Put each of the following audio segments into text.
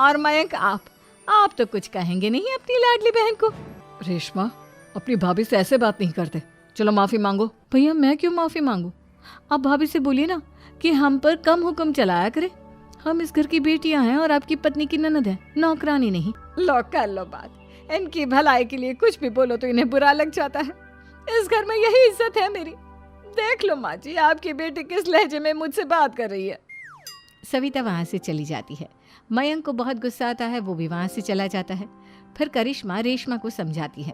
और मयंक आप तो कुछ कहेंगे नहीं अपनी लाडली बहन को। रेशमा, अपनी भाभी से ऐसे बात नहीं करते, चलो माफी मांगो। भैया मैं क्यों माफी मांगू? आप भाभी से बोलिए ना कि हम पर कम हुक्म चलाया करे। हम इस घर की बेटियां हैं और आपकी पत्नी की ननद है, नौकरानी नहीं। लो कर लो बात, इनकी भलाई के लिए कुछ भी बोलो तो इन्हें बुरा लग जाता है। इस घर में यही इज्जत है मेरी। देख लो माँ जी, आपकी बेटी किस लहजे में मुझसे बात कर रही है। सविता वहाँ से चली जाती है। मयंक को बहुत गुस्सा आता है, वो भी वहाँ से चला जाता है। फिर करिश्मा रेशमा को समझाती है,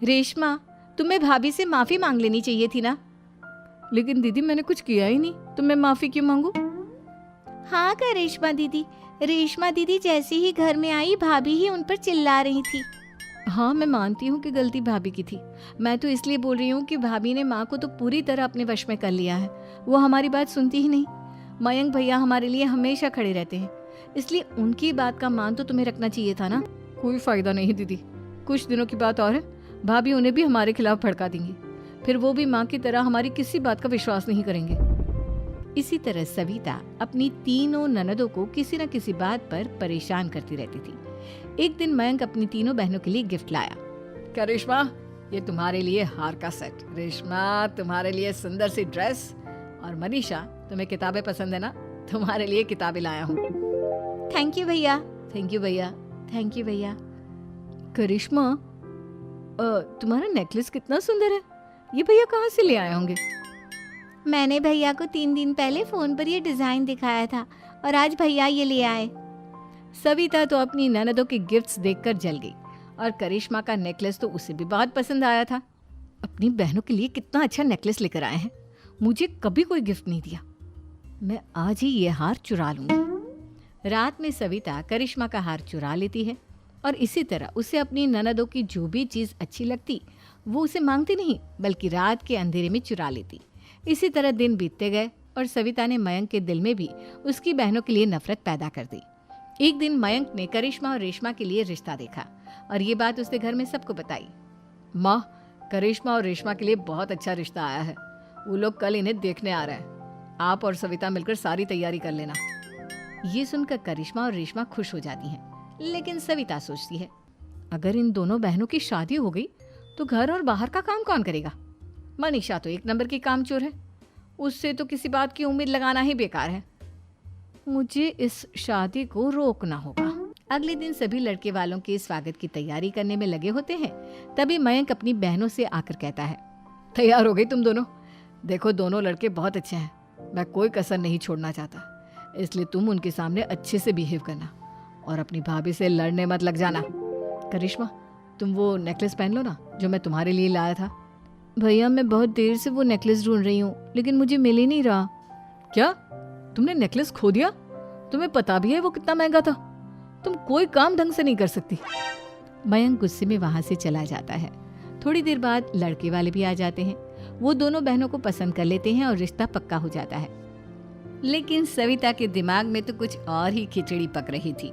रेशमा तुम्हें भाभी से माफी मांग लेनी चाहिए थी ना। लेकिन दीदी मैंने कुछ किया ही नहीं, तो मैं माफी क्यों मांगू? हाँ करिश्मा दीदी, रेशमा दीदी जैसे ही घर में आई भाभी ही उन पर चिल्ला रही थी। हाँ मैं मानती हूँ कि गलती भाभी की थी। मैं तो इसलिए बोल रही हूँ कि भाभी ने माँ को तो पूरी तरह अपने वश में कर लिया है। वो हमारी बात सुनती ही नहीं। मयंक भैया हमारे लिए हमेशा खड़े रहते हैं, इसलिए उनकी बात का मान तो तुम्हें रखना चाहिए था ना। कोई फायदा नहीं दीदी, कुछ दिनों की बात और है, भाभी उन्हें भी हमारे खिलाफ भड़का देंगी। फिर वो भी माँ की तरह हमारी किसी बात का विश्वास नहीं करेंगे। इसी तरह सविता अपनी तीनों ननदों को किसी न किसी बात पर परेशान करती रहती थी। एक दिन मयंक अपनी तीनों बहनों के लिए गिफ्ट लाया। क्या रेशमा, ये तुम्हारे लिए हार का सेट, रेशमा तुम्हारे लिए सुंदर सी ड्रेस, और मनीषा तुम्हें किताबें पसंद है ना, तुम्हारे लिए किताबें लाया हूँ। थैंक यू भैया। थैंक यू भैया। थैंक यू भैया। करिश्मा, तुम्हारा नेकलेस कितना सुंदर है, ये भैया कहाँ से ले आए होंगे? मैंने भैया को 3 दिन पहले फोन पर ये डिजाइन दिखाया था और आज भैया ये ले आए। सविता तो अपनी ननदों के गिफ्ट्स देखकर जल गई और करिश्मा का नेकलेस तो उसे भी बहुत पसंद आया था। अपनी बहनों के लिए कितना अच्छा नेकलेस लेकर आए हैं, मुझे कभी कोई गिफ्ट नहीं दिया। मैं आज ही ये हार चुरा लूंगी। रात में सविता करिश्मा का हार चुरा लेती है और इसी तरह उसे अपनी ननदों की जो भी चीज़ अच्छी लगती वो उसे मांगती नहीं, बल्कि रात के अंधेरे में चुरा लेती। इसी तरह दिन बीतते गए और सविता ने मयंक के दिल में भी उसकी बहनों के लिए नफरत पैदा कर दी। एक दिन मयंक ने करिश्मा और रेशमा के लिए रिश्ता देखा और ये बात उसने घर में सबको बताई। माँ, करिश्मा और रेशमा के लिए बहुत अच्छा रिश्ता आया है, वो लोग कल इन्हें देखने आ रहे हैं, आप और सविता मिलकर सारी तैयारी कर लेना। ये सुनकर करिश्मा और रेशमा खुश हो जाती हैं, लेकिन सविता सोचती है, अगर इन दोनों बहनों की शादी हो गई तो घर और बाहर का काम कौन करेगा? मनीषा तो 1 नंबर की कामचोर है, उससे तो किसी बात की उम्मीद लगाना ही बेकार है। मुझे इस शादी को रोकना होगा। अगले दिन सभी लड़के वालों के स्वागत की तैयारी करने में लगे होते हैं। तभी मयंक अपनी बहनों से आकर कहता है, तैयार हो गई तुम दोनों? देखो दोनों लड़के बहुत अच्छे हैं, मैं कोई कसर नहीं छोड़ना चाहता, इसलिए तुम उनके सामने अच्छे से बिहेव करना और अपनी भाभी से लड़ने मत लग जाना। करिश्मा, तुम वो नेकलेस पहन लो ना जो मैं तुम्हारे लिए लाया था। भैया मैं बहुत देर से वो नेकलेस ढूंढ रही हूँ, लेकिन मुझे मिल ही नहीं रहा। क्या, तुमने नेकलेस खो दिया? तुम्हें पता भी है वो कितना महंगा था, तुम कोई काम ढंग से नहीं कर सकती। मयंक गुस्से में वहां से चला जाता है। थोड़ी देर बाद लड़के वाले भी आ जाते हैं। वो दोनों बहनों को पसंद कर लेते हैं और रिश्ता पक्का हो जाता है। लेकिन सविता के दिमाग में तो कुछ और ही खिचड़ी पक रही थी।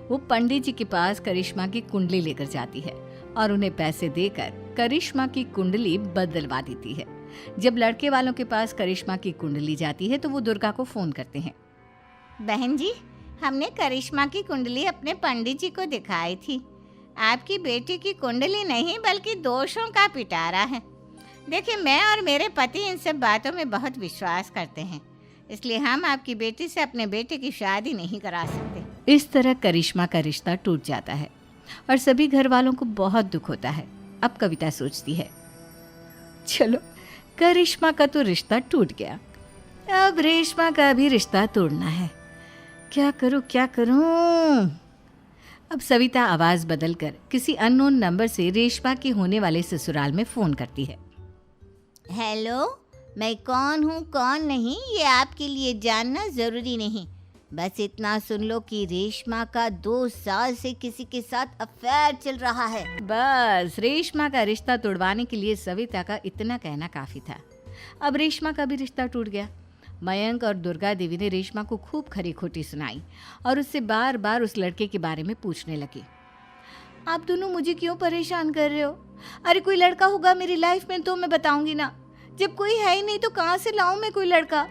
वो पंडित जी के पास करिश्मा की कुंडली लेकर जाती है और उन्हें पैसे देकर करिश्मा की कुंडली बदलवा देती है। जब लड़के वालों के पास करिश्मा की कुंडली जाती है तो वो दुर्गा को फोन करते हैं। बहन जी, हमने करिश्मा की कुंडली अपने पंडित जी को दिखाई थी। आपकी बेटी की कुंडली नहीं बल्कि दोषों का पिटारा है। देखिए, मैं और मेरे पति इन सब बातों में बहुत विश्वास करते हैं, इसलिए हम आपकी बेटी से अपने बेटे की शादी नहीं करा सकते। इस तरह करिश्मा का रिश्ता टूट जाता है और सभी घर वालों को बहुत दुख होता है। अब कविता सोचती है, चलो करिश्मा का तो रिश्ता टूट गया, अब रेशमा का भी रिश्ता तोड़ना है। क्या करूं क्या करूं? अब सविता आवाज बदलकर किसी अननोन नंबर से रेशमा के होने वाले ससुराल में फोन करती है। हेलो, मैं कौन हूँ कौन नहीं ये आपके लिए जानना ज़रूरी नहीं, बस इतना सुन लो कि रेशमा का 2 साल से किसी के साथ अफेयर चल रहा है। बस रेशमा का रिश्ता तोड़वाने के लिए सविता का इतना कहना काफी था। अब रेशमा का भी रिश्ता टूट गया। मयंक और दुर्गा देवी ने रेशमा को खूब खरी खोटी सुनाई और उससे बार बार उस लड़के के बारे में पूछने लगी। आप दोनों मुझे क्यों परेशान कर रहे हो? अरे कोई लड़का होगा मेरी लाइफ में तो मैं बताऊंगी ना, जब कोई है ही नहीं तो कहाँ से लाऊं मैं कोई लड़का?